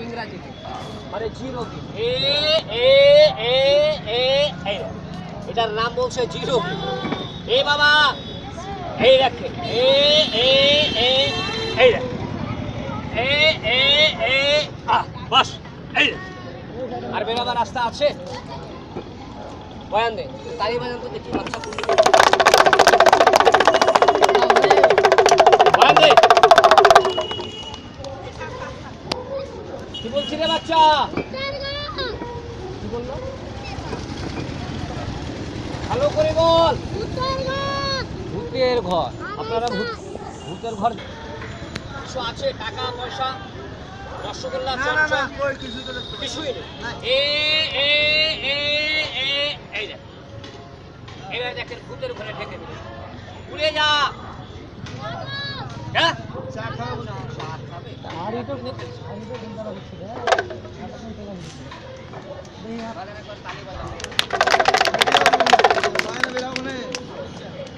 ইংরাজিতে মানে জিরো কি এটার নাম বলছে জিরো কি এ বাবা এই রাখে এই রাখ বাস এই আর বেরোবার রাস্তা আছে বয়ান দে তালি বাজান তো দেখি বাচ্চা বয়ান দে কি বলছি রে বাচ্চা কি বললো ভালো করে বল ভূতের ঘর আপনারা ভূতের ঘর কিছু আছে টাকা পয়সা রসগোল্লা চমচম কিছুই নেই এই দেখেন ভূতের ঘরে ঢেকে দিল উড়ে যা হ্যাঁ চা খাবো না চা খাবে আর এটা চিন্তা হচ্ছে রে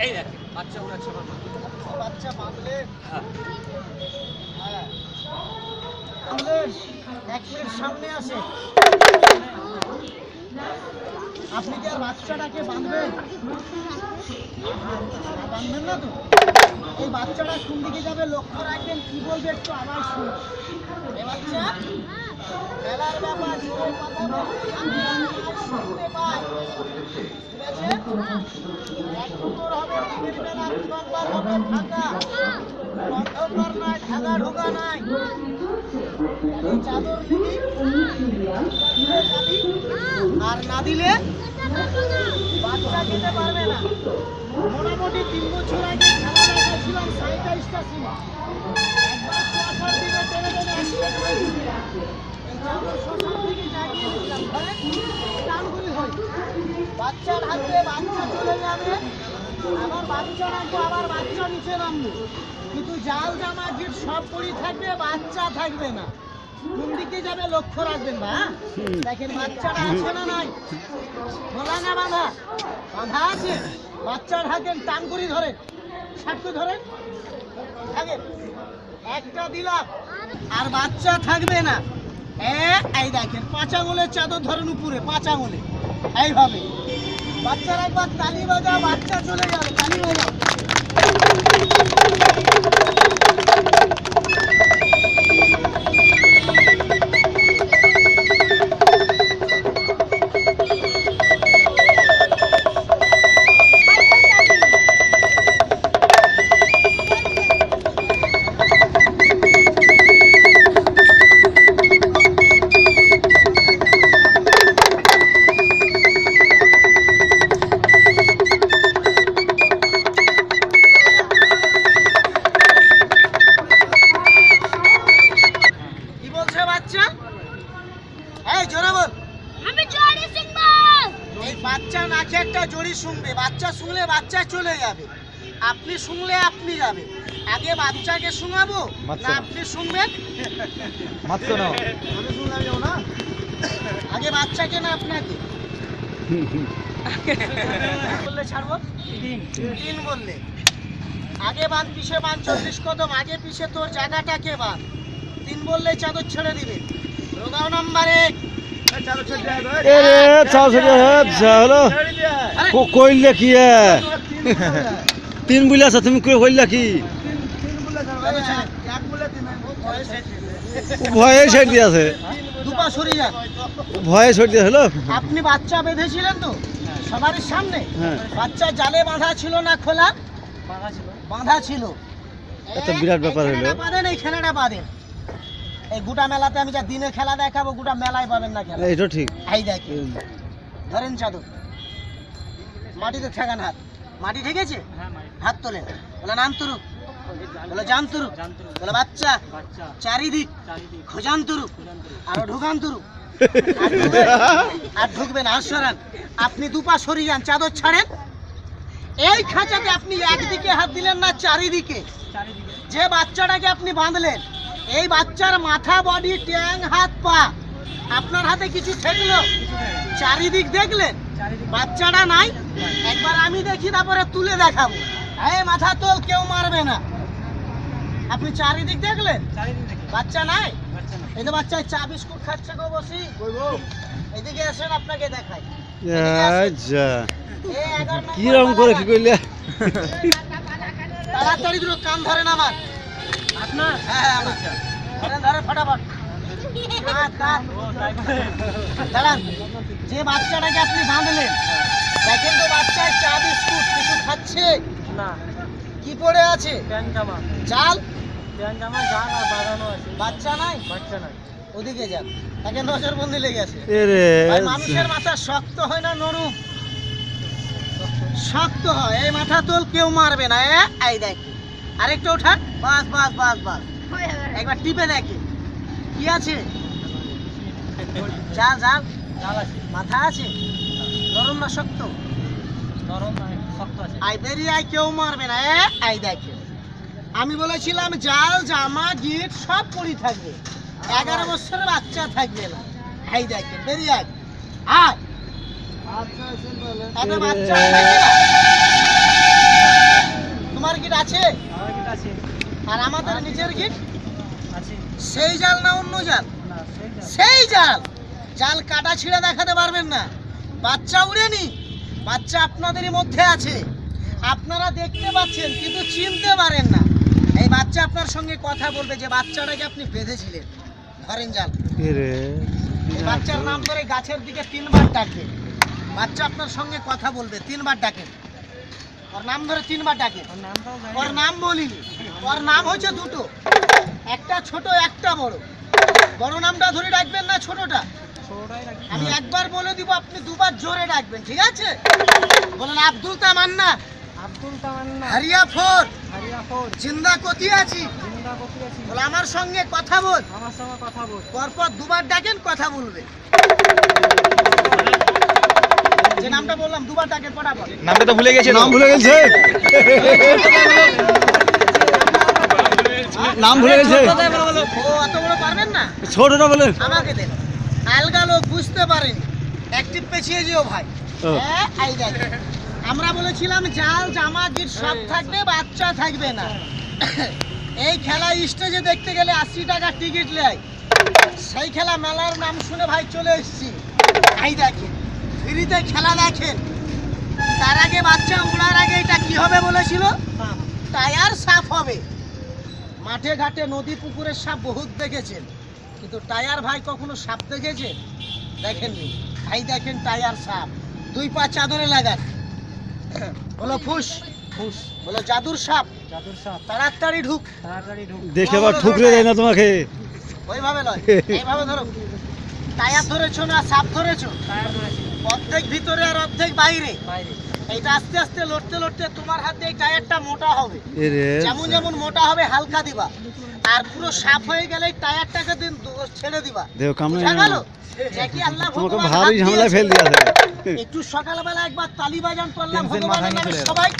এই দেখেন বাচ্চা উড়াচ্ছে বাচ্চা বাঁধলে এক মিনিট সামনে আসে আপনি কি আর বাচ্চাটাকে বাঁধবেন বাঁধবেন না তো এই বাচ্চাটা কোন দিকে যাবে লক্ষ্য রাখবেন কি বলবে একটু আবার শুনুন এই বাচ্চা খেলার ব্যাপার শুনতে পাই ঠিক আছে এক উত্তর হবে দিনের বেলা দিবানবার হবে ফাঁকা অন্ধকার নাই ঢাকা ঢোকা নাই চাদর দিবি আর না দিলে বাচ্চা খেতে পারবে না মোটামুটি 3 বছর আগে খেলা দেখাচ্ছিলাম 27টা সিনেমা একবার কুয়াশার দিনে টেনে টেনে অ্যাক্সিডেন্ট হয়েছিল এই চাদর শ্মশান থেকে জাগিয়ে দিয়েছিলাম ঘরে টানগুলি হয় বাচ্চার হাতে বাচ্চা চলে যাবে আবার বাচ্চা রাখবো আবার বাচ্চা নিচে নামবে কিন্তু জাল জামা গিট সব পরি থাকবে বাচ্চা থাকবে না কোন দিকে যাবে লক্ষ্য রাখবেন বা দেখেন বাচ্চাটা আছে না নাই বলা না বাঁধা বাঁধা আছে বাচ্চার হাতের টান করে ধরে সাক্ষী ধরে থাকেন একটা দিলাম আর বাচ্চা থাকবে না এই দেখেন 5 আঙুলের চাদর ধরেন উপরে 5 আঙুলে এইভাবে বাচ্চার একবার তালি বাজাও বাচ্চা চলে যাবে তালি বাজাও বাচ্চা নাকে একটা জড়ি শুনবে বাচ্চা শুনলে বাচ্চা চলে যাবে আপনি শুনলে আপনি যাবে আগে বাচ্চাকে শোনাবো না আপনি শুনবেন আমি শুনলাম যাও না আগে বাচ্চাকে না আপনাকে বললে ছাড়বো 3 বললে আগে বাঁধ পিছে বাঁধ 40 কদম আগে পিছে তোর জায়গাটাকে বাঁধ 3 বললে চাদর ছেড়ে দিবে রোগাও নাম্বার 1 কইলে কি 3 বলে আছো তুমি কইলা কি ভয়ে সাইড দিয়ে আছে দুপা সরে যান ভয়ে সাইড দিয়ে হলো আপনি বাচ্চা বেঁধেছিলেন তো সবার সামনে বাচ্চা জালে বাঁধা ছিল না খোলা বাঁধা ছিল এত বিরাট ব্যাপার হলো বাঁধেন এই খেলাটা বাঁধেন এই গোটা মেলাতে আমি যা দিনে খেলা দেখাবো গোটা মেলায় পাবেন না খেলা এইটা ঠিক এই দেখেন ধরেন চাদর মাটিতে ঠেকান হাত মাটি ঠেকেছে হাত তোলেন বলে নাম তুরুক বলে জান তুরুক বলে বাচ্চা চারিদিক খোঁজান তুরুক আর ঢুকান তুরুক আর ঢুকবেন আর সরান আপনি দুপা সরিয়ে যান চাদর ছাড়েন এই খাঁচাতে আপনি একদিকে হাত দিলেন না চারিদিকে যে বাচ্চাটাকে আপনি বাঁধলেন এই বাচ্চার মাথা বডি ট্যাং হাত পা আপনার হাতে কিছু ঠেকলো চারিদিক দেখলেন বাচ্চাটা নাই একবার আমি দেখি তারপরে তুলে দেখাবো এই মাথা তোল কেউ মারবে না আপনি চারিদিক দেখলেন বাচ্চা নাই এই যে বাচ্চা চা বিস্কুট খাচ্ছে গো বসি এদিকে আসেন আপনাকে দেখাই আচ্ছা এই 11 কি রকম করে কি কইলে তাড়াতাড়ি দুটো কান ধরেন আমার আপনার হ্যাঁ আমার ধরেন ধরে ফটাফট দাঁড়ান যে বাচ্চাটাকে আপনি বাঁধলেন দেখেন তো বাচ্চায় চা বিস্কুট কিছু খাচ্ছে না কি পড়ে আছে প্যান জামা জাল জাল আর বাঁধানো আছে বাচ্চা নাই বাচ্চা নাই ওদিকে যান তাকে নজরবন্দি লেগে আছে এ রে ভাই মানুষের মাথা শক্ত হয় না নরম শক্ত হয় এই মাথা তোল কেউ মারবে না এই দেখ আরেকটা ওঠা বাস বাস বাস বাস একবার টিপে দেখে কি আছে জাল জাল জাল আছে মাথা আছে নরম না শক্ত নরম না শক্ত আছে আই বেরিয়ে আই কেউ মারবে না এই দেখে আমি বলেছিলাম জাল জামা গিট সব পরি থাকবে 11 বছরের বাচ্চা থাকবে না এই দেখে বেরিয়ে আয় আয় একটা বাচ্চা থাকবে না। তোমার গিট আছে আমার কি আছে আর আমাদের নিজের গিট আছে সেই জাল না অন্য জাল না সেই জাল সেই জাল জাল কাটা ছিঁড়ে দেখাতে পারবেন না বাচ্চা উড়েনি বাচ্চা আপনাদেরই মধ্যে আছে আপনারা দেখতে পাচ্ছেন কিন্তু চিনতে পারেন না এই বাচ্চা আপনার সঙ্গে কথা বলবে যে বাচ্চাটাকে আপনি বেঁধেছিলেন ধরেন জাল এ রে এই বাচ্চার নাম ধরে গাছের দিকে 3 বার ডাকবেন বাচ্চা আপনার সঙ্গে কথা বলবে 3 বার ডাকেন ওর নাম ধরে 3 বার ডাকেন ওর নামটাও জানি ওর নাম বলিনি ওর নাম হচ্ছে দুটো একটা ছোট একটা বড় বড় নামটা ধরে ডাকবেন না ছোটটা ছোটটাই রাখি আমি একবার বলে দিব আপনি দুবার জোরে ডাকবেন ঠিক আছে বলেন আব্দুল তামান্না আব্দুল তামান্না হারিয়া ফোর হারিয়াপুর জিন্দা কোথি আছি জিন্দা কপি আছি বলে আমার সঙ্গে কথা বল আমার সঙ্গে কথা বল পরপর দুবার ডাকেন কথা বলবে যে নামটা বললাম দুবার ডাকেন ফটাফট নামটা তো ভুলে গেছে নাম ভুলে গেছে নাম ভুলে গেছে ও অত বড় পারবেন না ছোটটা বলেন আমাকে দেন আলগা লোক বুঝতে পারেন অ্যাক্টিভ পেছিয়ে যেও ভাই ও। হ্যাঁ এই দেখেন আমরা বলেছিলাম জাল জামা গিট সব থাকবে বাচ্চা থাকবে না এই খেলা স্টেজে দেখতে গেলে 80 টাকা টিকিট নেয় সেই খেলা মেলার নাম শুনে ভাই চলে এসেছি এই দেখেন ফ্রিতে খেলা দেখেন তার আগে বাচ্চা উড়ার আগে এটা কি হবে বলেছিল টায়ার সাফ হবে মাঠে ঘাটে নদী পুকুরের সাপ বহুত দেখেছেন কিন্তু টায়ার ভাই কখনো সাপ দেখেছেন দেখেননি ভাই দেখেন টায়ার সাপ 2 পা চাদরে লাগান বলো ফুস ফুস বলো জাদুর সাপ জাদুর সাপ তাড়াতাড়ি ঢুক তাড়াতাড়ি ঢুক দেখে আবার ঠুকরে দেয় না তোমাকে ওইভাবে নয় এইভাবে ধরো টায়ার ধরেছো না সাপ ধরেছো টায়ার ধরেছি অর্ধেক ভিতরে আর অর্ধেক বাইরে বাইরে এইটা আস্তে আস্তে লড়তে লড়তে তোমার হাতে এই টায়ারটা মোটা হবে এ রে যেমন যেমন মোটা হবে হালকা দিবা আর পুরো সাফ হয়ে গেলে এই টায়ারটাকে দিন ছেড়ে দিবা দেখো কামড়ে বুঝা গেল যে কি আল্লাহ তোমাকে ভগবান ভারী হাত ঝামেলা দিয়েছে। ফেল দিয়েছে একটু সকালবেলা একবার তালি বাজান তো আল্লাহ টেনশন ভগবানের মাথায় নামে নিয়ে চলে সবাই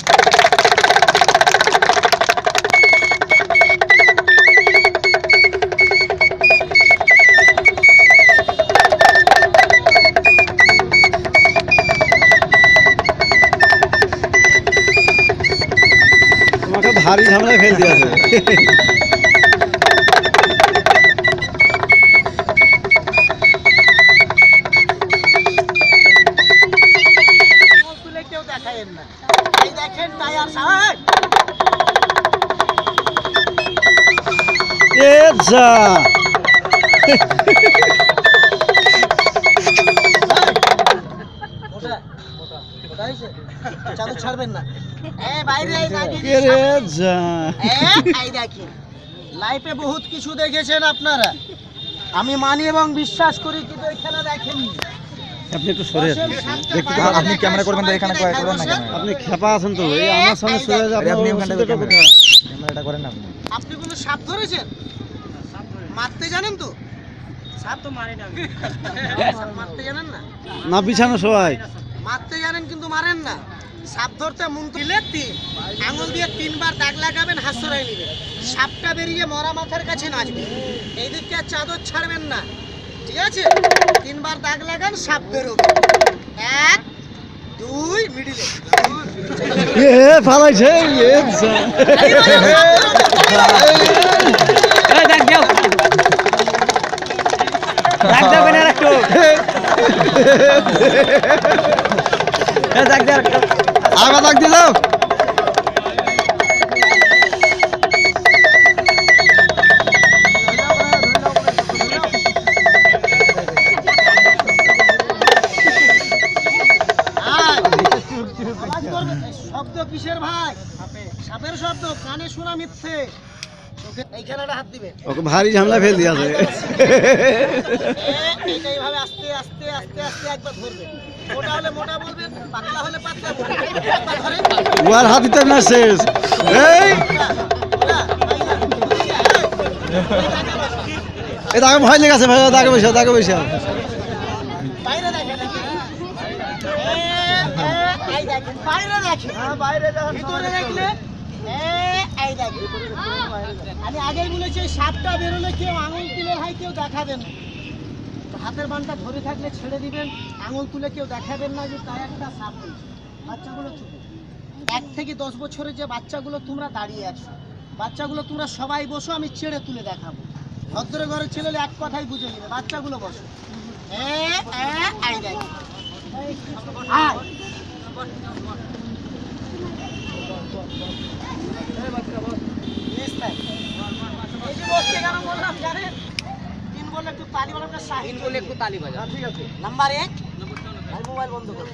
তোমাকে ভারী ঝামেলা ফেল দিয়েছে তুলে কেউ দেখায়েন না এই দেখেন টায়ার সাহেব এ যা ওটা ওটা হয়েছে চালু ছাড়বেন না বাইরে এই দাঁড়িয়ে কে রে যা এই দেখেন লাইফে বহুত কিছু দেখেছেন আপনারা আমি মানি এবং বিশ্বাস করি কিন্তু এই খেলা দেখেননি আপনি একটু সরে বসেন, আসুন শান্ত দেখতে বাইরে আপনি দেখান, ক্যামেরা করবেন তো সবাইকে এখানে দেখান, করবেন না বসেন। কেন আপনি খেপা আছেন তো এই আমার সামনে সরে যাবেন আপনি ওখানটা কোথায় ক্যামেরাটা করেন না আপনি আপনি কোনো সাপ ধরেছেন সাপ ধরে মারতে জানেন তো সাপ তো মারি না আমি সাপ মারতে জানেন না না বিছানো সবাই মারতে জানেন কিন্তু মারেন না সাপ ধরতে মন দিলে 3 আঙুল দিয়ে 3 বার দাগ লাগাবেন হাসরাই নেবেন সাপটা বেরিয়ে মরা মাথার কাছে নাচবে এই দিকটা চাদর ছাড়বেন না ঠিক আছে 3 বার দাগ লাগান সাপ বেরোবে 1 2 মিডিলে এ ফালাইছে এ যা এই দেখ যাও আবার দাগ দিয়ে দাও। আওয়াজ করবে। শব্দ কিসের ভাই? সাপের শব্দ, কানে শোনা মিথ্যে। এইখানে একটা হাত দিবে। ওকে ভারী ঝামেলা ফেল দিয়েছে। এইটা এইভাবে আস্তে আস্তে আস্তে আস্তে একবার ধরবে। মোটা হলে মোটা বলবেন, পাতলা হলে পাতলা বলবেন। একবার ধরে উয়ার হাতিতে না শেষ। এই এ তাকে ভয় লেগেছে ভাই, তাকে বসে বাইরে দেখে নাকি? এই দেখেন, বাইরে দেখে। ভিতরে দেখলে এই দেখেন। আমি আগেই বলেছি এই সাপটা বেরোলে কেউ আঙুল তুলে ভাই কেউ দেখাবেন না। তো হাতের বানটা ধরে থাকলে ছেড়ে দিবেন, আঙুল তুলে কেউ দেখাবেন না যে তাই একটা সাপ হয়েছে। বাচ্চাগুলো ছোট, 1 থেকে 10 বছরের যে বাচ্চাগুলো তোমরা দাঁড়িয়ে আছো, বাচ্চাগুলো তোমরা সবাই বসো, আমি ছেড়ে তুলে দেখাবো। ভদ্র ঘরের ছেলে এক কথাই বুঝে নেবে। বাচ্চাগুলো বসো। এই দেখো। আয়। এই যে বসতে কেন বললাম জানেন? 3 বলে একটু তালি বাজাও, শাহিন বলে একটু তালি বাজাও। ঠিক আছে। নাম্বার 1 মোবাইল বন্ধ করো।